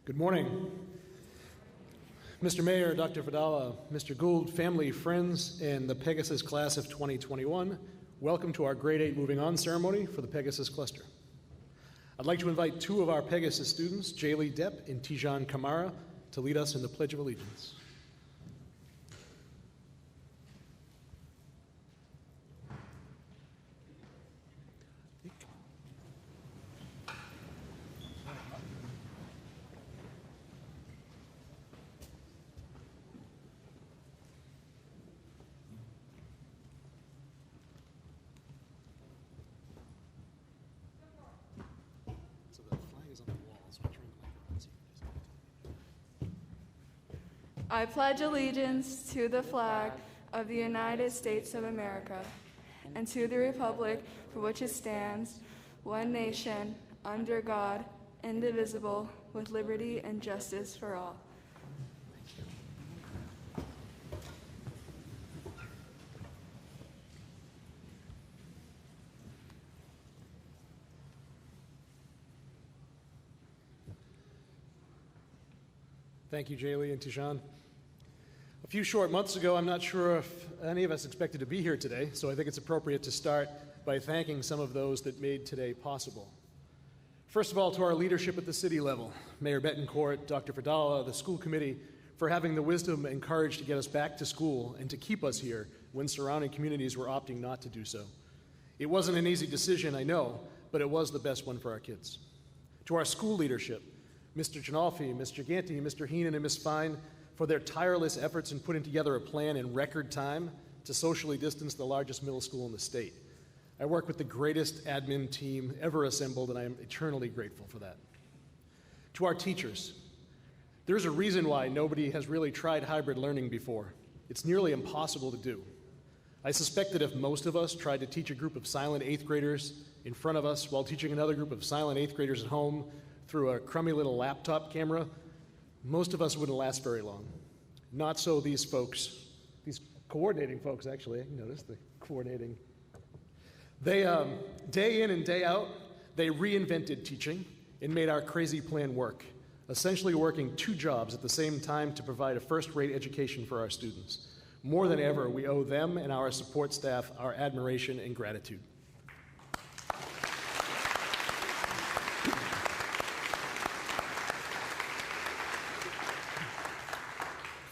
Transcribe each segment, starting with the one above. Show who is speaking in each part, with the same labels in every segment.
Speaker 1: Good morning. Mr. Mayor, Dr. Vidala, Mr. Gould, family, friends, and the Pegasus class of 2021, welcome to our Grade 8 Moving On ceremony for the Pegasus cluster. I'd like to invite two of our Pegasus students, Jaylee Depp and Tijan Kamara, to lead us in the Pledge of Allegiance.
Speaker 2: I pledge allegiance to the flag of the United States of America and to the republic for which it stands, one nation, under God, indivisible, with liberty and justice for all.
Speaker 1: Thank you, Jaylee and Tijan. A few short months ago, I'm not sure if any of us expected to be here today, so I think it's appropriate to start by thanking some of those that made today possible. First of all, to our leadership at the city level, Mayor Betancourt, Dr. Vidala, the school committee, for having the wisdom and courage to get us back to school and to keep us here when surrounding communities were opting not to do so. It wasn't an easy decision, I know, but it was the best one for our kids. To our school leadership, Mr. Janolfi, Mr. Ganti, Mr. Heenan, and Ms. Fine, for their tireless efforts in putting together a plan in record time to socially distance the largest middle school in the state. I work with the greatest admin team ever assembled, and I am eternally grateful for that. To our teachers, there's a reason why nobody has really tried hybrid learning before. It's nearly impossible to do. I suspect that if most of us tried to teach a group of silent 8th graders in front of us while teaching another group of silent 8th graders at home through a crummy little laptop camera, most of us wouldn't last very long. Not so these folks, these coordinating folks, actually. I noticed the coordinating. They, day in and day out, they reinvented teaching and made our crazy plan work, essentially working 2 jobs at the same time to provide a first-rate education for our students. More than ever, we owe them and our support staff our admiration and gratitude.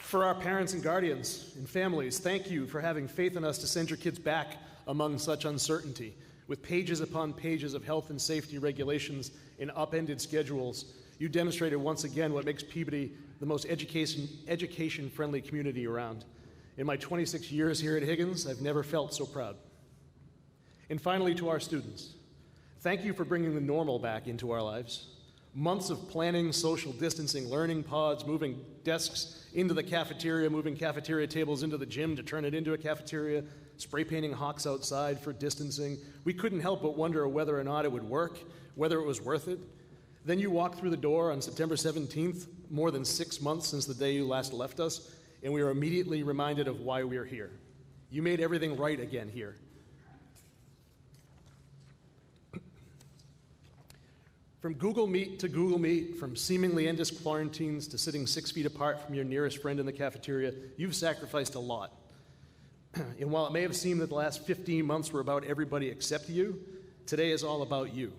Speaker 1: For our parents and guardians and families, thank you for having faith in us to send your kids back among such uncertainty. With pages upon pages of health and safety regulations and upended schedules, you demonstrated once again what makes Peabody the most education-friendly community around. In my 26 years here at Higgins, I've never felt so proud. And finally, to our students, thank you for bringing the normal back into our lives. Months of planning, social distancing, learning pods, moving desks into the cafeteria, moving cafeteria tables into the gym to turn it into a cafeteria, spray painting hawks outside for distancing. We couldn't help but wonder whether or not it would work, whether it was worth it. Then you walked through the door on September 17th, more than 6 months since the day you last left us, and we were immediately reminded of why we are here. You made everything right again here. From Google Meet to Google Meet, from seemingly endless quarantines to sitting 6 feet apart from your nearest friend in the cafeteria, you've sacrificed a lot. And while it may have seemed that the last 15 months were about everybody except you, today is all about you.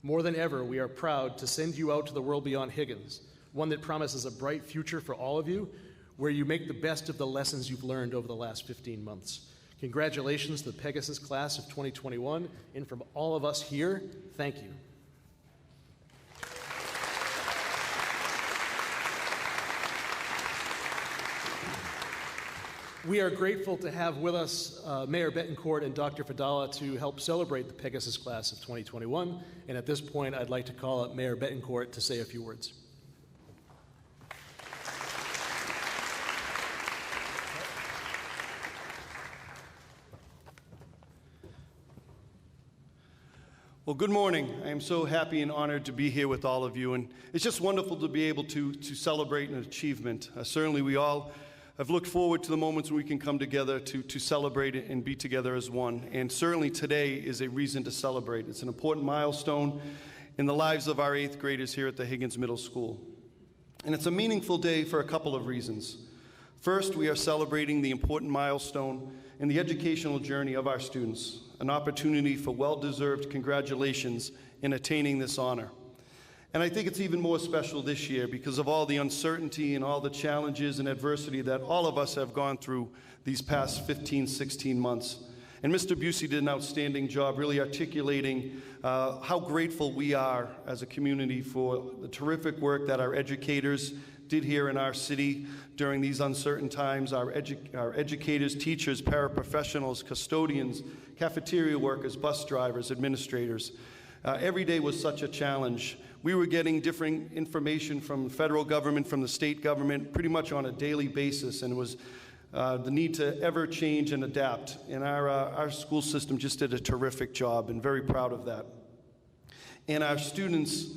Speaker 1: More than ever, we are proud to send you out to the world beyond Higgins, one that promises a bright future for all of you, where you make the best of the lessons you've learned over the last 15 months. Congratulations to the Pegasus class of 2021, and from all of us here, thank you. We are grateful to have with us Mayor Betancourt and Dr. Vidala to help celebrate the Pegasus class of 2021. And at this point, I'd like to call up Mayor Betancourt to say a few words.
Speaker 3: Well, good morning. I am so happy and honored to be here with all of you. And it's just wonderful to be able to celebrate an achievement. Certainly we all I've looked forward to the moments when we can come together to celebrate and be together as one. And certainly today is a reason to celebrate. It's an important milestone in the lives of our 8th graders here at the Higgins Middle School. And it's a meaningful day for a couple of reasons. First, we are celebrating the important milestone in the educational journey of our students, an opportunity for well-deserved congratulations in attaining this honor. And I think it's even more special this year because of all the uncertainty and all the challenges and adversity that all of us have gone through these past 15, 16 months. And Mr. Busey did an outstanding job really articulating how grateful we are as a community for the terrific work that our educators did here in our city during these uncertain times. Our educators, teachers, paraprofessionals, custodians, cafeteria workers, bus drivers, administrators. Every day was such a challenge. We were getting different information from the federal government, from the state government, pretty much on a daily basis, and it was the need to ever change and adapt. And our school system just did a terrific job, and very proud of that. And our students,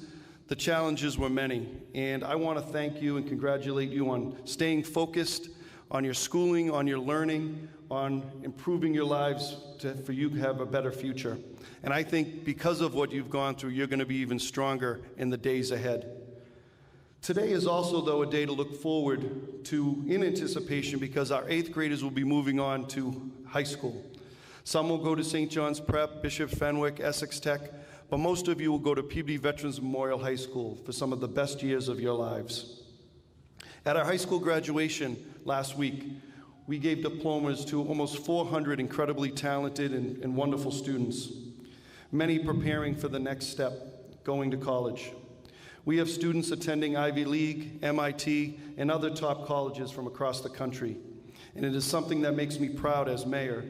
Speaker 3: the challenges were many, and I want to thank you and congratulate you on staying focused on your schooling, on your learning, on improving your lives for you to have a better future. And I think because of what you've gone through, you're going to be even stronger in the days ahead. Today is also, though, a day to look forward to in anticipation because our 8th graders will be moving on to high school. Some will go to St. John's Prep, Bishop Fenwick, Essex Tech, but most of you will go to Peabody Veterans Memorial High School for some of the best years of your lives. At our high school graduation last week, we gave diplomas to almost 400 incredibly talented and wonderful students, many preparing for the next step, going to college. We have students attending Ivy League, MIT, and other top colleges from across the country. And it is something that makes me proud as mayor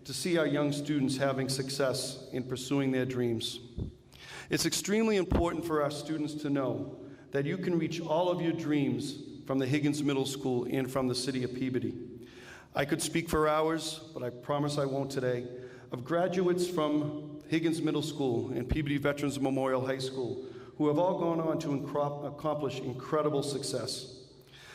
Speaker 3: to see our young students having success in pursuing their dreams. It's extremely important for our students to know that you can reach all of your dreams from the Higgins Middle School and from the city of Peabody. I could speak for hours, but I promise I won't today, of graduates from Higgins Middle School and Peabody Veterans Memorial High School who have all gone on to accomplish incredible success.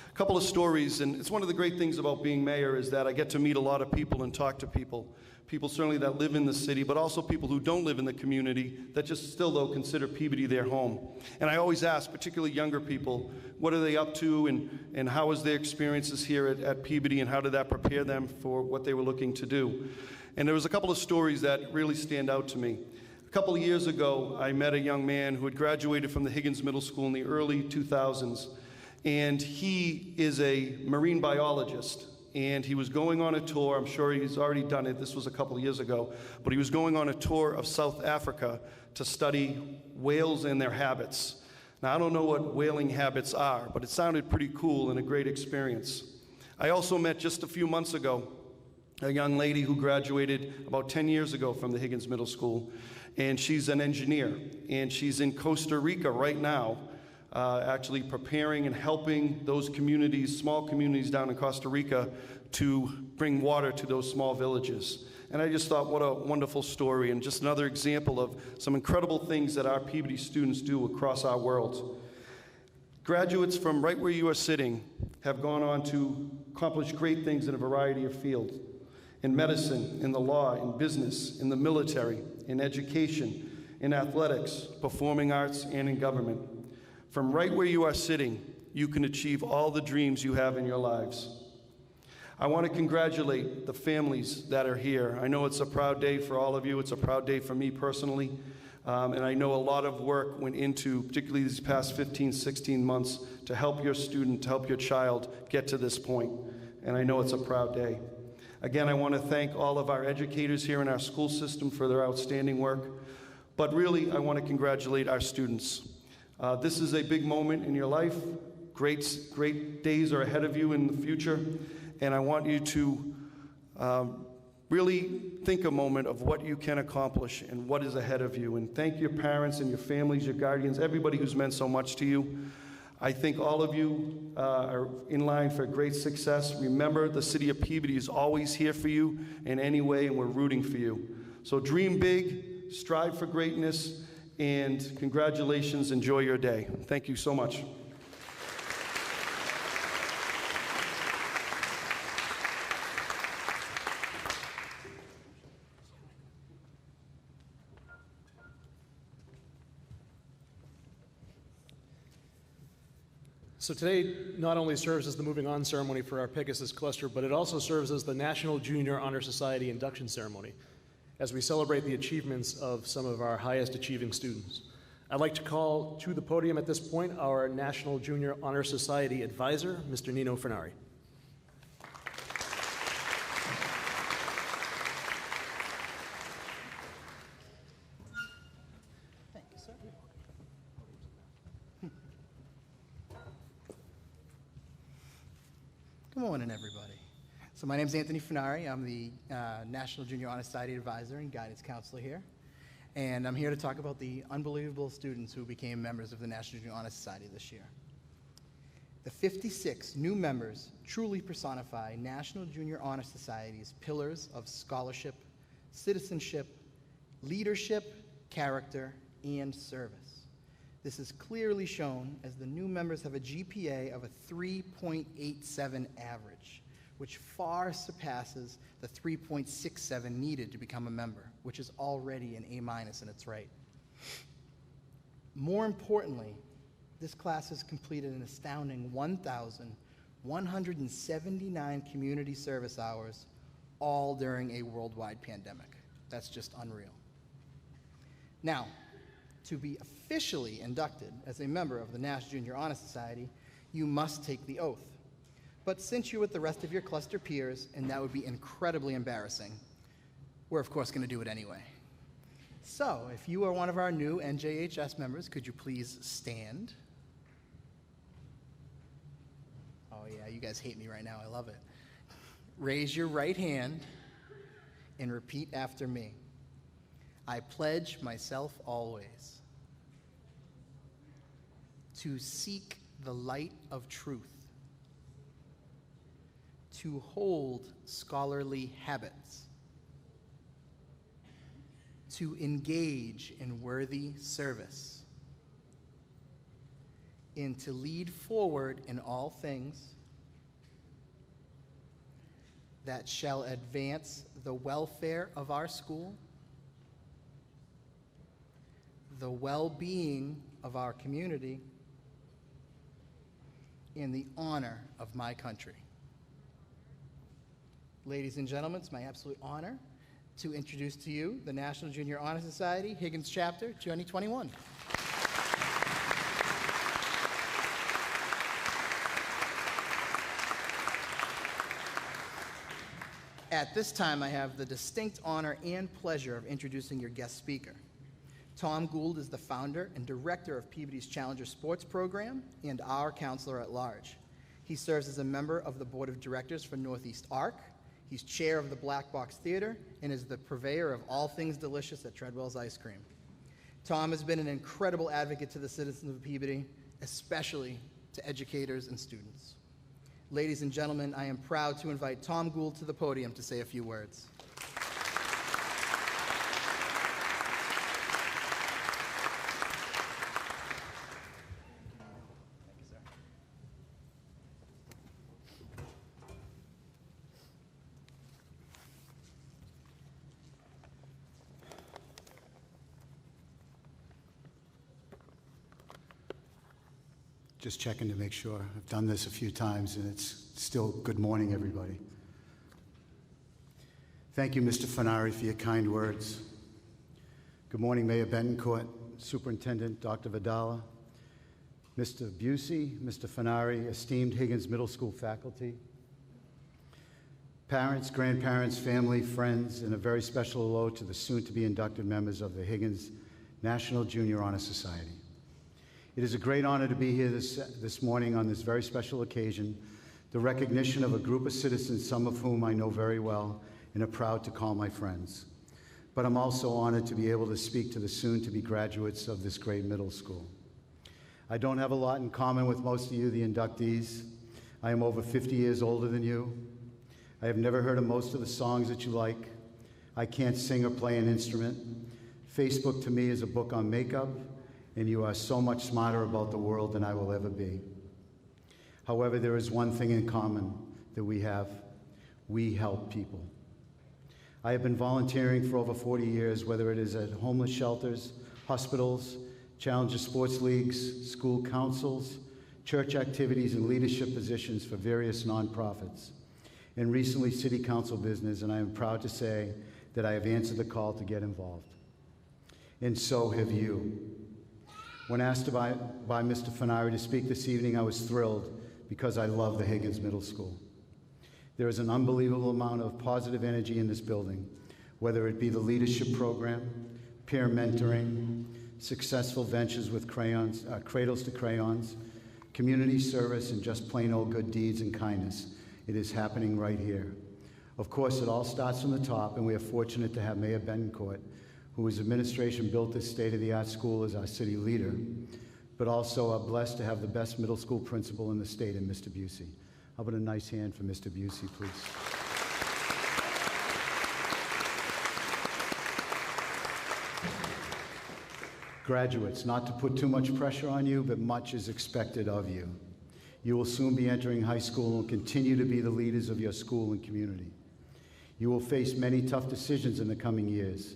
Speaker 3: A couple of stories, and it's one of the great things about being mayor is that I get to meet a lot of people and talk to people. People certainly that live in the city, but also people who don't live in the community that just still, though, consider Peabody their home. And I always ask, particularly younger people, what are they up to and how was their experiences here at Peabody and how did that prepare them for what they were looking to do? And there was a couple of stories that really stand out to me. A couple of years ago, I met a young man who had graduated from the Higgins Middle School in the early 2000s, and he is a marine biologist. And he was going on a tour. I'm sure he's already done it. This was a couple of years ago. But he was going on a tour of South Africa to study whales and their habits. Now, I don't know what whaling habits are, but it sounded pretty cool and a great experience. I also met just a few months ago a young lady who graduated about 10 years ago from the Higgins Middle School. And she's an engineer. And she's in Costa Rica right now, actually preparing and helping those communities, small communities down in Costa Rica, to bring water to those small villages. And I just thought, what a wonderful story, and just another example of some incredible things that our Peabody students do across our world. Graduates from right where you are sitting have gone on to accomplish great things in a variety of fields. In medicine, in the law, in business, in the military, in education, in athletics, performing arts, and in government. From right where you are sitting, you can achieve all the dreams you have in your lives. I want to congratulate the families that are here. I know it's a proud day for all of you. It's a proud day for me personally. And I know a lot of work went into, particularly these past 15, 16 months, to help your student, to help your child get to this point. And I know it's a proud day. Again, I want to thank all of our educators here in our school system for their outstanding work. But really, I want to congratulate our students. This is a big moment in your life. Great days are ahead of you in the future. And I want you to really think a moment of what you can accomplish and what is ahead of you. And thank your parents and your families, your guardians, everybody who's meant so much to you. I think all of you are in line for great success. Remember, the city of Peabody is always here for you in any way, and we're rooting for you. So dream big, strive for greatness, and congratulations. Enjoy your day. Thank you so much.
Speaker 1: So today not only serves as the moving on ceremony for our Pegasus cluster, but it also serves as the National Junior Honor Society induction ceremony as we celebrate the achievements of some of our highest achieving students. I'd like to call to the podium at this point our National Junior Honor Society advisor, Mr. Nino Fernari.
Speaker 4: Thank you, sir. Good morning, everybody. So my name is Anthony Fernari. I'm the National Junior Honor Society advisor and guidance counselor here. And I'm here to talk about the unbelievable students who became members of the National Junior Honor Society this year. The 56 new members truly personify National Junior Honor Society's pillars of scholarship, citizenship, leadership, character, and service. This is clearly shown as the new members have a GPA of a 3.87 average, which far surpasses the 3.67 needed to become a member, which is already an A- in its right. More importantly, this class has completed an astounding 1,179 community service hours, all during a worldwide pandemic. That's just unreal. Now, to be officially inducted as a member of the National Junior Honor Society, you must take the oath. But since you're with the rest of your cluster peers, and that would be incredibly embarrassing, we're of course going to do it anyway. So, if you are one of our new NJHS members, could you please stand? Oh yeah, you guys hate me right now, I love it. Raise your right hand and repeat after me. I pledge myself always to seek the light of truth, to hold scholarly habits, to engage in worthy service, and to lead forward in all things that shall advance the welfare of our school, the well-being of our community, and the honor of my country. Ladies and gentlemen, it's my absolute honor to introduce to you the National Junior Honor Society, Higgins Chapter 2021. At this time, I have the distinct honor and pleasure of introducing your guest speaker. Tom Gould is the founder and director of Peabody's Challenger Sports Program and our counselor at large. He serves as a member of the board of directors for Northeast ARC. He's chair of the Black Box Theater and is the purveyor of all things delicious at Treadwell's Ice Cream. Tom has been an incredible advocate to the citizens of Peabody, especially to educators and students. Ladies and gentlemen, I am proud to invite Tom Gould to the podium to say a few words.
Speaker 5: Just checking to make sure. I've done this a few times, and it's still good morning, everybody. Thank you, Mr. Fernari, for your kind words. Good morning, Mayor Betancourt, Superintendent Dr. Vidala, Mr. Busey, Mr. Fernari, esteemed Higgins Middle School faculty, parents, grandparents, family, friends, and a very special hello to the soon-to-be inducted members of the Higgins National Junior Honor Society. It is a great honor to be here this morning on this very special occasion, the recognition of a group of citizens, some of whom I know very well and are proud to call my friends. But I'm also honored to be able to speak to the soon-to-be graduates of this great middle school. I don't have a lot in common with most of you, the inductees. I am over 50 years older than you. I have never heard of most of the songs that you like. I can't sing or play an instrument. Facebook to me is a book on makeup, and you are so much smarter about the world than I will ever be. However, there is one thing in common that we have. We help people. I have been volunteering for over 40 years, whether it is at homeless shelters, hospitals, Challenger sports leagues, school councils, church activities, and leadership positions for various nonprofits, and recently city council business, and I am proud to say that I have answered the call to get involved. And so have you. When asked by Mr. Funari to speak this evening, I was thrilled because I love the Higgins Middle School. There is an unbelievable amount of positive energy in this building, whether it be the leadership program, peer mentoring, successful ventures with crayons, cradles to crayons, community service, and just plain old good deeds and kindness. It is happening right here. Of course, it all starts from the top, and we are fortunate to have Mayor Betancourt, whose administration built this state-of-the-art school, as our city leader, but also are blessed to have the best middle school principal in the state in Mr. Busey. How about a nice hand for Mr. Busey, please? Graduates, not to put too much pressure on you, but much is expected of you. You will soon be entering high school and will continue to be the leaders of your school and community. You will face many tough decisions in the coming years.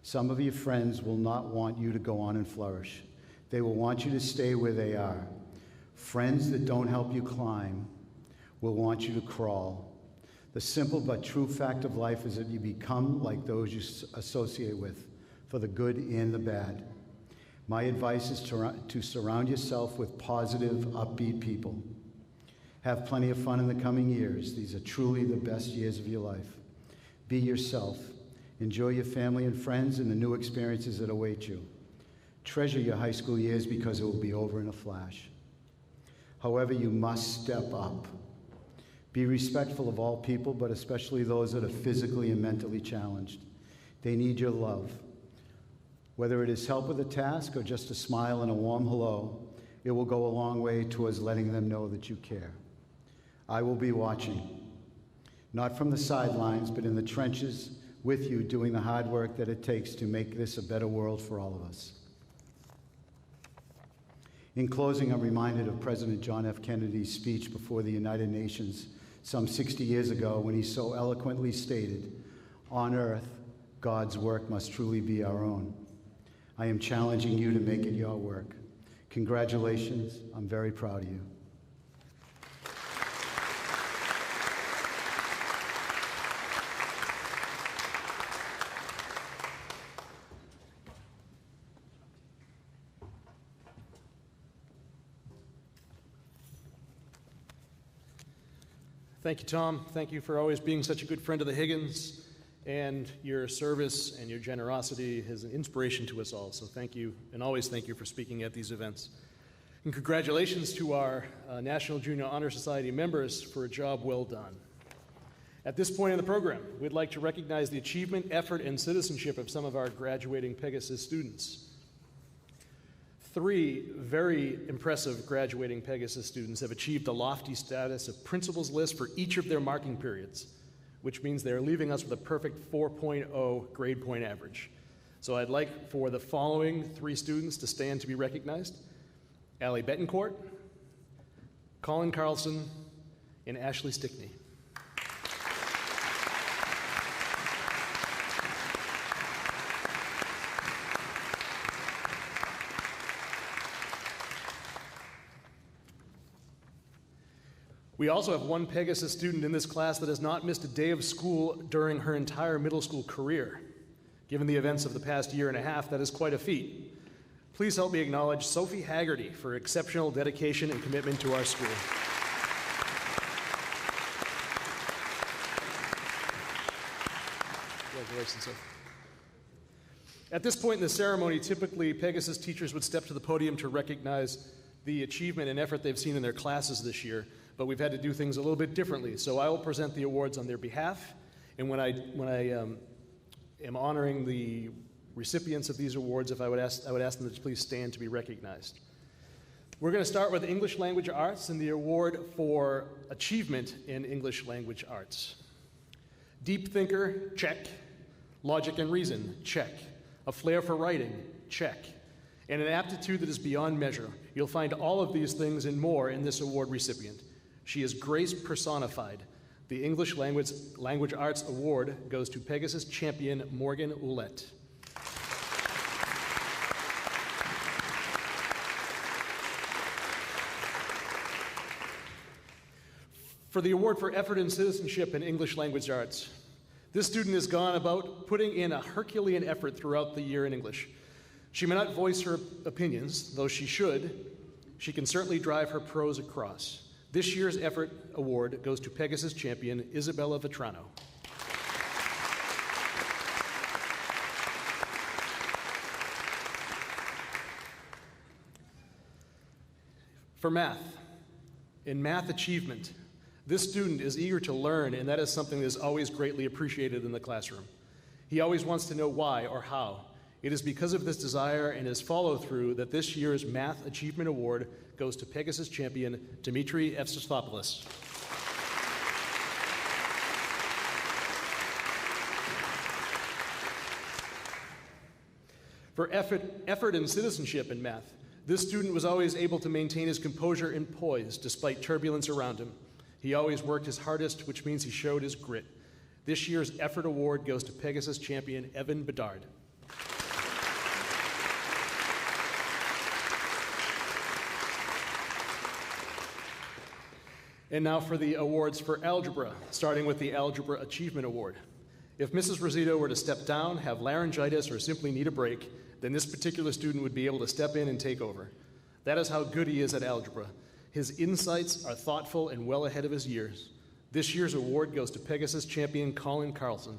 Speaker 5: Some of your friends will not want you to go on and flourish. They will want you to stay where they are. Friends that don't help you climb will want you to crawl. The simple but true fact of life is that you become like those you associate with, for the good and the bad. My advice is to surround yourself with positive, upbeat people. Have plenty of fun in the coming years. These are truly the best years of your life. Be yourself. Enjoy your family and friends and the new experiences that await you. Treasure your high school years because it will be over in a flash. However, you must step up. Be respectful of all people, but especially those that are physically and mentally challenged. They need your love. Whether it is help with a task or just a smile and a warm hello, it will go a long way towards letting them know that you care. I will be watching, not from the sidelines, but in the trenches with you, doing the hard work that it takes to make this a better world for all of us. In closing, I'm reminded of President John F. Kennedy's speech before the United Nations some 60 years ago when he so eloquently stated, "On earth, God's work must truly be our own." I am challenging you to make it your work. Congratulations. I'm very proud of you.
Speaker 1: Thank you, Tom. Thank you for always being such a good friend of the Higgins, and your service and your generosity is an inspiration to us all. So thank you, and always thank you for speaking at these events. And congratulations to our National Junior Honor Society members for a job well done. At this point in the program, we'd like to recognize the achievement, effort, and citizenship of some of our graduating Pegasus students. 3 very impressive graduating Pegasus students have achieved the lofty status of principal's list for each of their marking periods, which means they're leaving us with a perfect 4.0 grade point average. So I'd like for the following 3 students to stand to be recognized: Allie Betancourt, Colin Carlson, and Ashley Stickney. We also have one Pegasus student in this class that has not missed a day of school during her entire middle school career. Given the events of the past year and a half, that is quite a feat. Please help me acknowledge Sophie Haggerty for exceptional dedication and commitment to our school. Congratulations, Sophie. At this point in the ceremony, typically Pegasus teachers would step to the podium to recognize the achievement and effort they've seen in their classes this year, but we've had to do things a little bit differently. So I will present the awards on their behalf, and when I am honoring the recipients of these awards, I would ask them to please stand to be recognized. We're going to start with English Language Arts and the award for achievement in English Language Arts. Deep thinker, check. Logic and reason, check. A flair for writing, check. And an aptitude that is beyond measure. You'll find all of these things and more in this award recipient. She is grace personified. The English Language Arts Award goes to Pegasus champion Morgan Ouellette. For the award for effort in citizenship and English language arts, this student has gone about putting in a Herculean effort throughout the year in English. She may not voice her opinions, though she should. She can certainly drive her prose across. This year's effort award goes to Pegasus champion Isabella Vetrano. For math, in math achievement, this student is eager to learn, and that is something that is always greatly appreciated in the classroom. He always wants to know why or how. It is because of this desire and his follow-through that this year's Math Achievement Award goes to Pegasus champion Dimitri Efsistopoulos. For effort in citizenship in math, this student was always able to maintain his composure and poise despite turbulence around him. He always worked his hardest, which means he showed his grit. This year's effort award goes to Pegasus champion Evan Bedard. And now for the awards for algebra, starting with the Algebra Achievement Award. If Mrs. Rosito were to step down, have laryngitis, or simply need a break, then this particular student would be able to step in and take over. That is how good he is at algebra. His insights are thoughtful and well ahead of his years. This year's award goes to Pegasus champion Colin Carlson.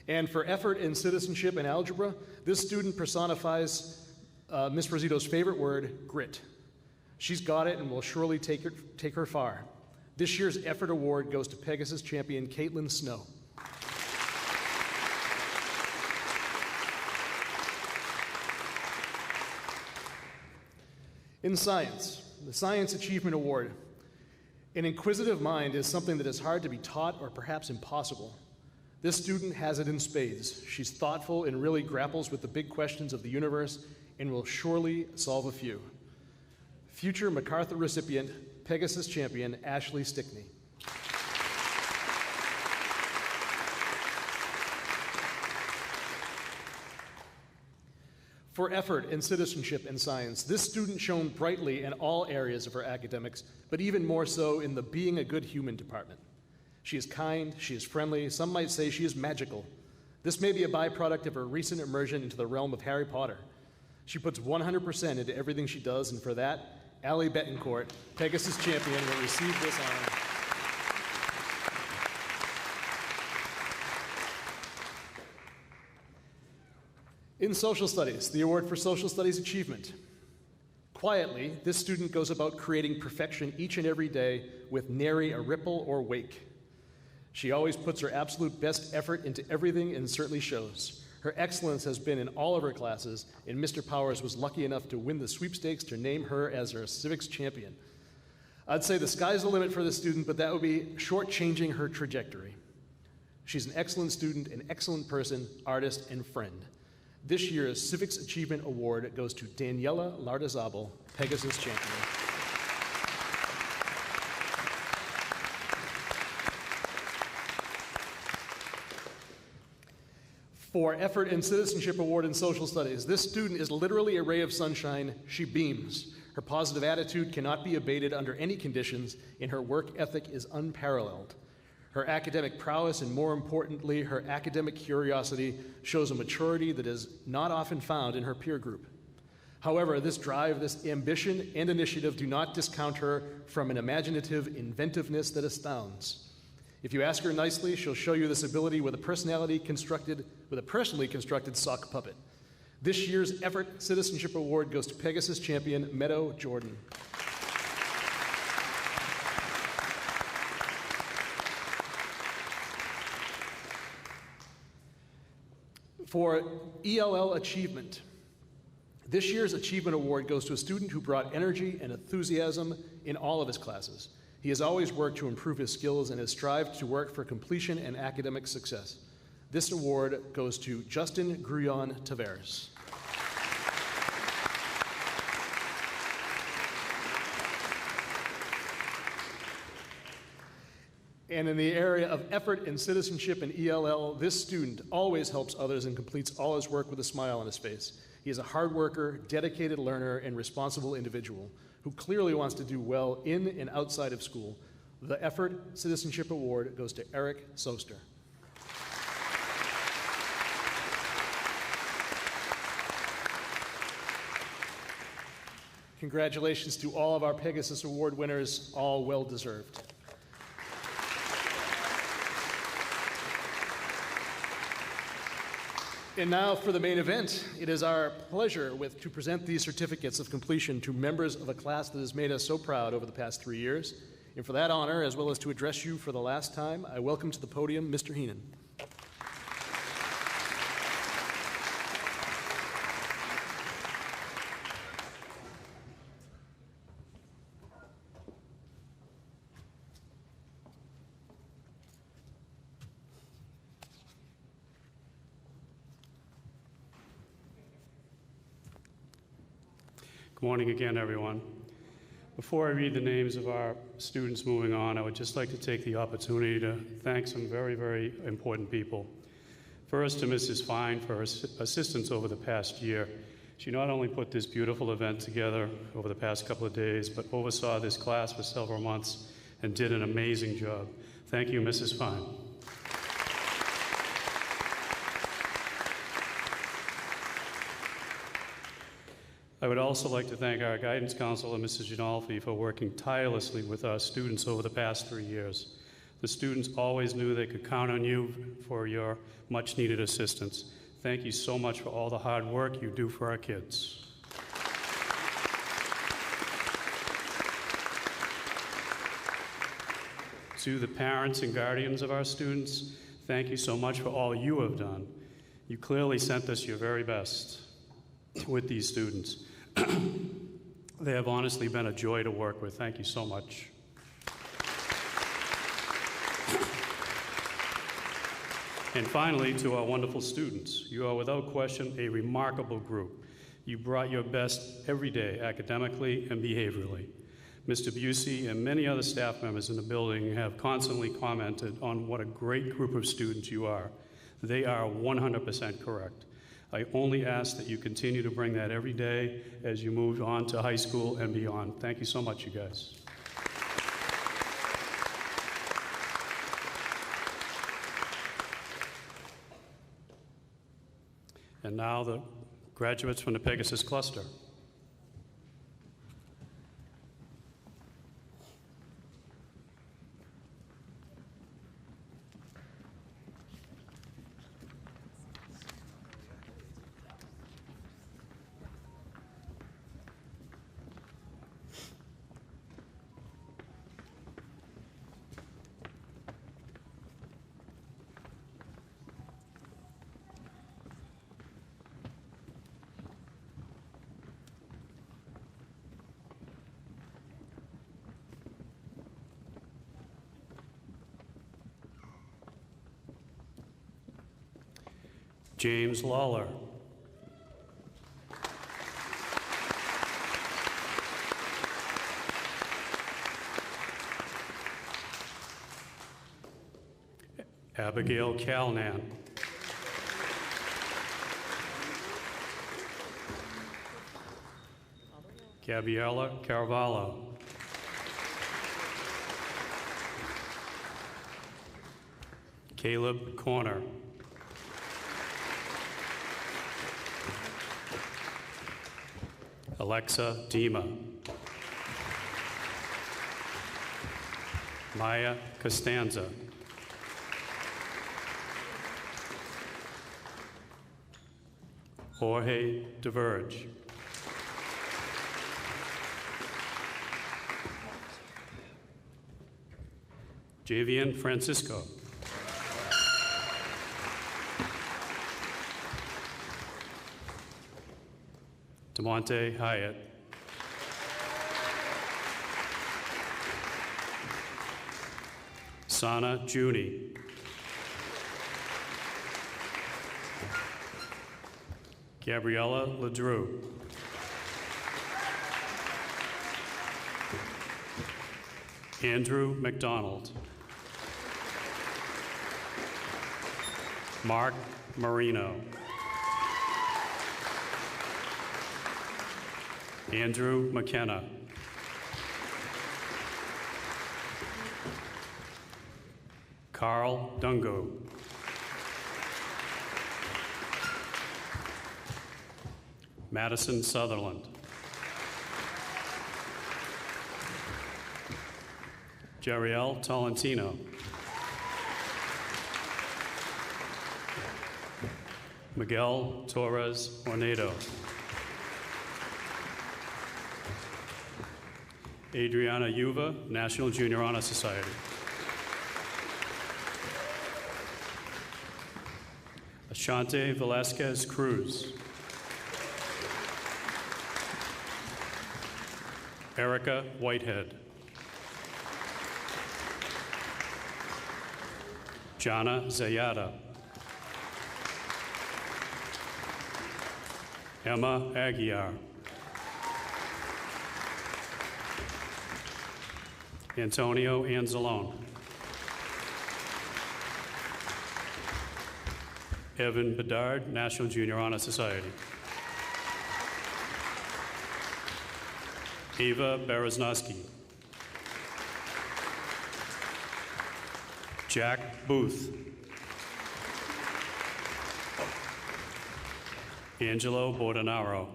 Speaker 1: And for effort in citizenship and algebra, this student personifies Miss Rosito's favorite word, grit. She's got it and will surely take her far. This year's effort award goes to Pegasus champion Caitlin Snow. In science, the Science Achievement Award. An inquisitive mind is something that is hard to be taught or perhaps impossible. This student has it in spades. She's thoughtful and really grapples with the big questions of the universe and will surely solve a few. Future MacArthur recipient, Pegasus champion Ashley Stickney. For effort in citizenship and science, this student shone brightly in all areas of her academics, but even more so in the being a good human department. She is kind, she is friendly, some might say she is magical. This may be a byproduct of her recent immersion into the realm of Harry Potter. She puts 100% into everything she does, and for that, Allie Betancourt, Pegasus champion, will receive this honor. In social studies, the award for social studies achievement. Quietly, this student goes about creating perfection each and every day with nary a ripple or wake. She always puts her absolute best effort into everything and certainly shows. Her excellence has been in all of her classes, and Mr. Powers was lucky enough to win the sweepstakes to name her as her civics champion. I'd say the sky's the limit for this student, but that would be shortchanging her trajectory. She's an excellent student, an excellent person, artist, and friend. This year's Civics Achievement Award goes to Daniela Lardazabal, Pegasus champion. For effort in citizenship award in social studies, this student is literally a ray of sunshine. She beams. Her positive attitude cannot be abated under any conditions, and her work ethic is unparalleled. Her academic prowess, and more importantly, her academic curiosity, shows a maturity that is not often found in her peer group. However, this drive, this ambition, and initiative do not discount her from an imaginative inventiveness that astounds. If you ask her nicely, she'll show you this ability with a personally constructed sock puppet. This year's Effort Citizenship Award goes to Pegasus champion Meadow Jordan. For ELL achievement, this year's Achievement Award goes to a student who brought energy and enthusiasm in all of his classes. He has always worked to improve his skills and has strived to work for completion and academic success. This award goes to Justin Gruyon Tavares. And in the area of effort in citizenship and ELL, this student always helps others and completes all his work with a smile on his face. He is a hard worker, dedicated learner, and responsible individual who clearly wants to do well in and outside of school. The Effort Citizenship Award goes to Eric Soster. Congratulations to all of our Pegasus Award winners, all well deserved. And now for the main event. It is our pleasure to present these certificates of completion to members of a class that has made us so proud over the past 3 years. And for that honor, as well as to address you for the last time, I welcome to the podium Mr. Heenan.
Speaker 6: Good morning again, everyone. Before I read the names of our students moving on, I would just like to take the opportunity to thank some very, very important people. First, to Mrs. Fine for her assistance over the past year. She not only put this beautiful event together over the past couple of days, but oversaw this class for several months and did an amazing job. Thank you, Mrs. Fine. I would also like to thank our guidance counselor, Mrs. Ginolfi, for working tirelessly with our students over the past 3 years. The students always knew they could count on you for your much-needed assistance. Thank you so much for all the hard work you do for our kids. To the parents and guardians of our students, thank you so much for all you have done. You clearly sent us your very best with these students. They have honestly been a joy to work with. Thank you so much. And finally, to our wonderful students, you are without question a remarkable group. You brought your best every day, academically and behaviorally. Mr. Busey and many other staff members in the building have constantly commented on what a great group of students you are. They are 100% correct. I only ask that you continue to bring that every day as you move on to high school and beyond. Thank you so much, you guys. And now the graduates from the Pegasus cluster. James Lawler. Abigail Calnan. Gabriella Carvalho. Caleb Corner. Alexa Dima. Maya Costanza. Jorge DeVerge. Javian Francisco. DeMonte Hyatt. Sana Juni. Gabriella Ledrew. Andrew McDonald. Mark Marino. Andrew McKenna. Carl Dungo. Madison Sutherland. Jeriel Tolentino. Miguel Torres Ornedo. Adriana Yuva, National Junior Honor Society. Ashante Velasquez Cruz. Erica Whitehead. Jana Zayada. Emma Aguiar. Antonio Anzalone. Evan Bedard, National Junior Honor Society. Ava Bereznosky. Jack Booth. Angelo Bordenaro.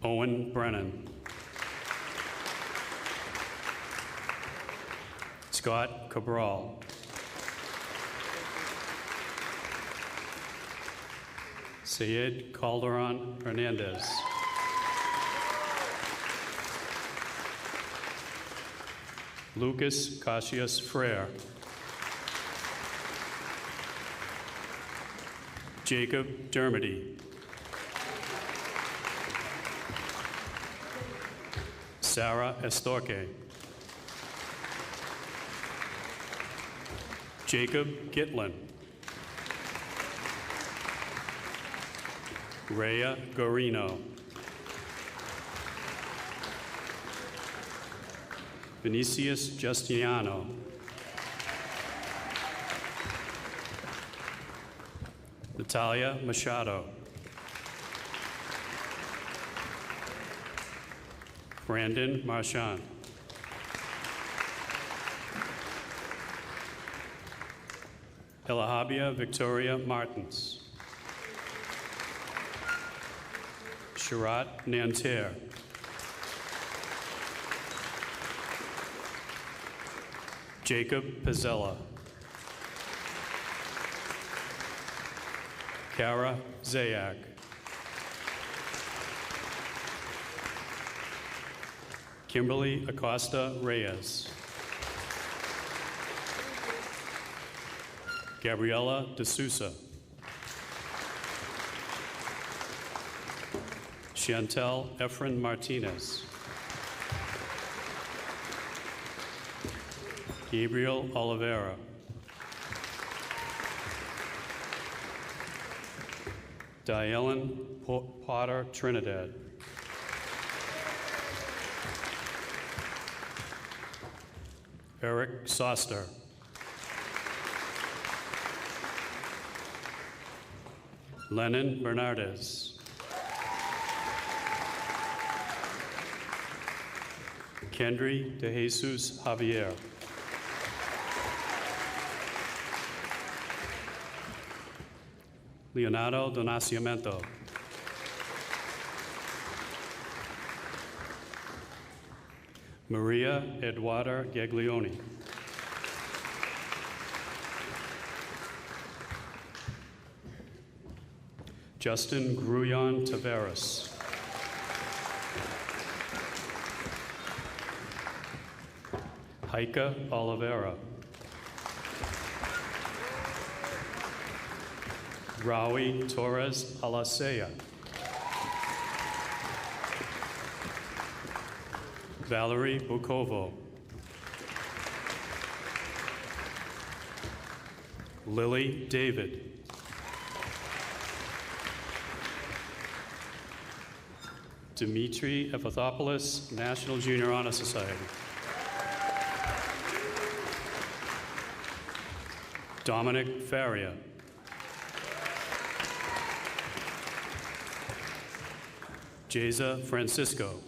Speaker 6: Owen Brennan. Scott Cabral. Sayed Calderon Hernandez. Lucas Cassius Frere. Jacob Dermody. Sarah Estorque. Jacob Gitlin. Rhea Gorino. Vinicius Justiano. Natalia Machado. Brandon Marchand. Elahabia Victoria Martins. Sharat Nanterre. Jacob Pizzella. Kara Zayak. Kimberly Acosta Reyes. Gabriela D'Souza. Chantel Efren Martinez. Gabriel Oliveira. Diellen Potter Trinidad. Eric Soster. Lennon Bernardez. Kendry De Jesus Javier. Leonardo Do Nascimento. Maria Eduarda Gaglioni. Justin Gruyon Taveras. Heike Oliveira. Raui Torres Alasea. Valerie Bukovo. Lily David. Dimitri Epathopoulos, National Junior Honor Society. Dominic Faria. Jeza Francisco.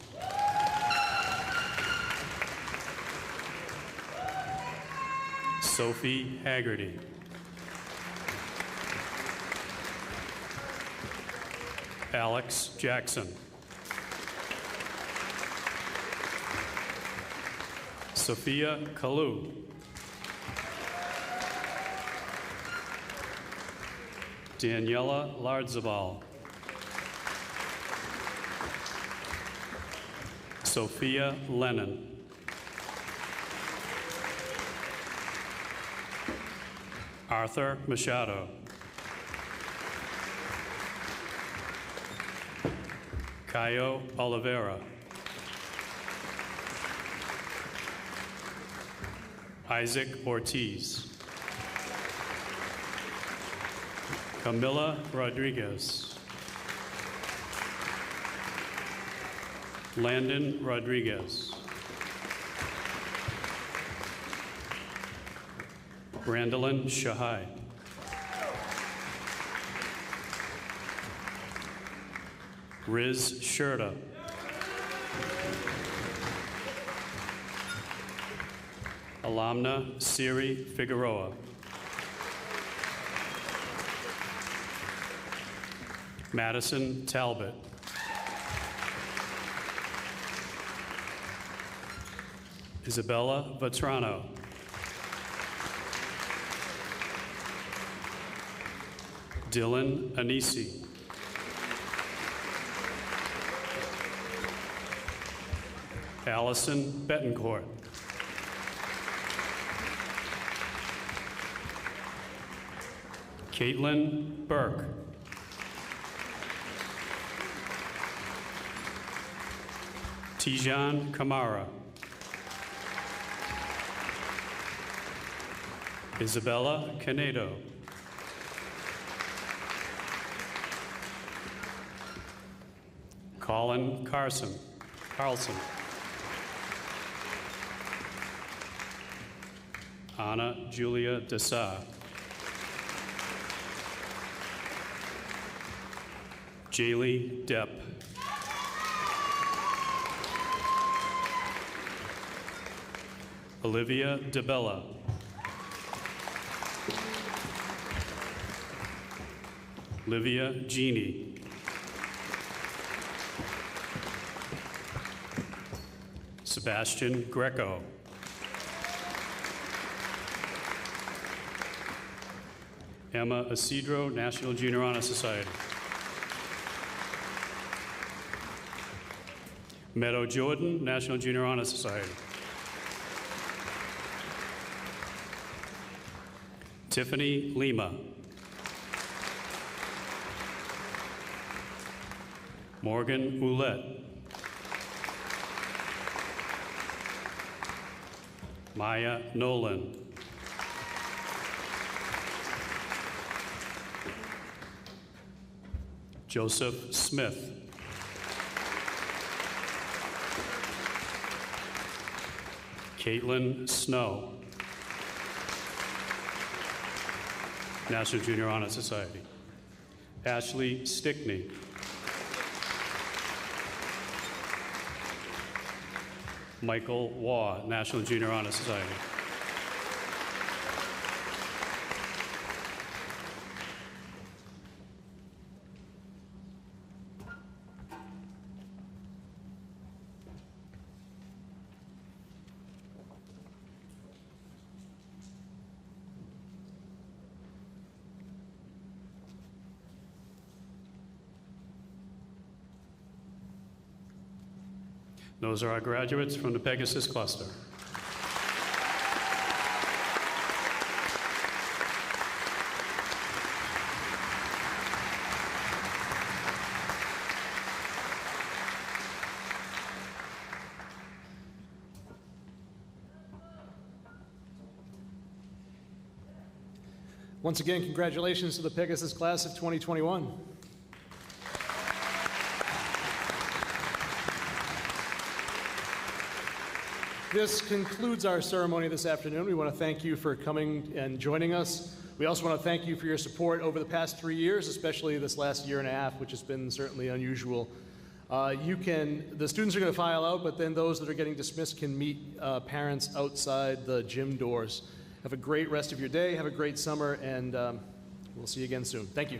Speaker 6: Sophie Haggerty. Alex Jackson. Sophia Kalu. Daniela Lardzabal. Sophia Lennon. Arthur Machado. Caio Oliveira. Isaac Ortiz. Camila Rodriguez. Landon Rodriguez. Brandolyn Shahai. Riz Sherda. Alamna Siri Figueroa. Madison Talbot. Isabella Vetrano. Dylan Anisi. Allison Betancourt. Caitlin Burke. Tijan Kamara. Isabella Canedo. Colin Carlson. Anna Julia Dessa. Jaylee Depp. Olivia DeBella. Livia Genie. Sebastian Greco. Emma Isidro, National Junior Honor Society. Meadow Jordan, National Junior Honor Society. Tiffany Lima. Morgan Ouellette. Maya Nolan. Joseph Smith. Caitlin Snow. National Junior Honor Society. Ashley Stickney. Michael Waugh, National Junior Honor Society. Those are our graduates from the Pegasus cluster.
Speaker 1: Once again, congratulations to the Pegasus class of 2021. This concludes our ceremony this afternoon. We want to thank you for coming and joining us. We also want to thank you for your support over the past 3 years, especially this last year and a half, which has been certainly unusual. The students are going to file out, but then those that are getting dismissed can meet parents outside the gym doors. Have a great rest of your day, have a great summer, and we'll see you again soon. Thank you.